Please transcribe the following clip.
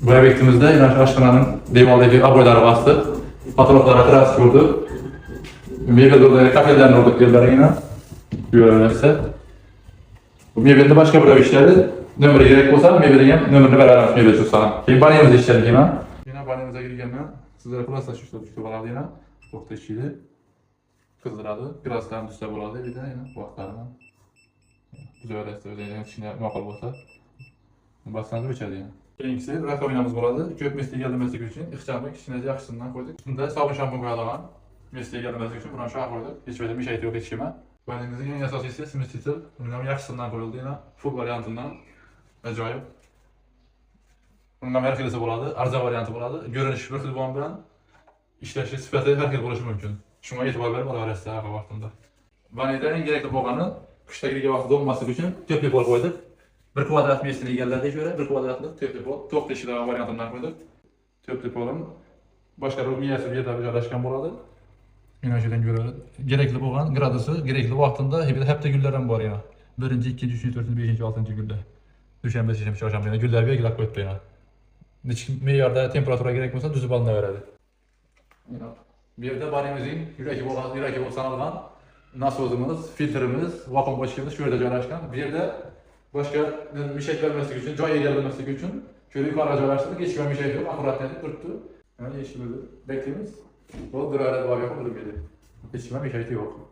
Bu ebektimizde yine aşkınanın devaldaki aboyları bastık. Fotoğraflara kras kurduk. Mebelde kafelerin oradaki yerlere yine görevlerse. Bu mebelde başka bir işleri nömrü gerek olsa mebelden nömrünü beraber mebel tutsan. Şimdi banyomuza işledik yine. Yine banyomuza girgenle sizlere pırasa düştü baladı yine. Orta işiydi. Kızdıradı. Biraz kan düşse buladı. Bir de yine bu aktarına. Güzel öyleyse öyle içine makal olsa. Baslandı içeride yine. Birincisi rakovinamız buladı. Köp mesleği gelmesi için ixtiamı kişinin yaxşısından koyduk. Bunda sabun şampun koyalım. Mesleği gelmesi için buna aşağı koyduk. Hiç böyle bir şey yok hiç kime. Banimizin en esasıysa simisitil. Bunun yaxşısından koyuldu yine. Full varyantından. Acayip. Bunun her xilisi buladı. Arza varyantı buladı. Görünüş bir xil boğan bilen işleşi sifəti her xil buluşu mümkün. Şuna etibar verip ala verəsi ağa vaxtında. Vaniyada en gerekli boğanı kışdaki vaxtda olması için töplü bol koyduk. 1 kvadrat mesleği geldiğine göre 1 kvadratlık töplü bol. Top deşili varyantından koyduk. Töplü bolun başka bir miyası bir yerde joylashgan boladı. Enerjiden göre gerekli boğan gradusu gerekli vaxtında hep de güllerden var yana. 1. 2. 3. 4. 5. 6. gülde. Düşenbe seçim çarşamba yana güller belgilap koydu yana. Neçik meyarda temperatura gerek olsa düzüp alına veradi. Bir yerde barimizin yürek bol sanılgan nasozumuz, filtrimiz, vakum boşluğumuz şurada joylashgan. Bir yerde başka bir şey vermesi için, joy gelmesi için şöyle yukarı joylashtık. Hiç bir şey yok. Akurat dedi, tuttu. Yani yeşil oldu. Bekliyoruz. Bu bir arada var yok, olur bir şey yok.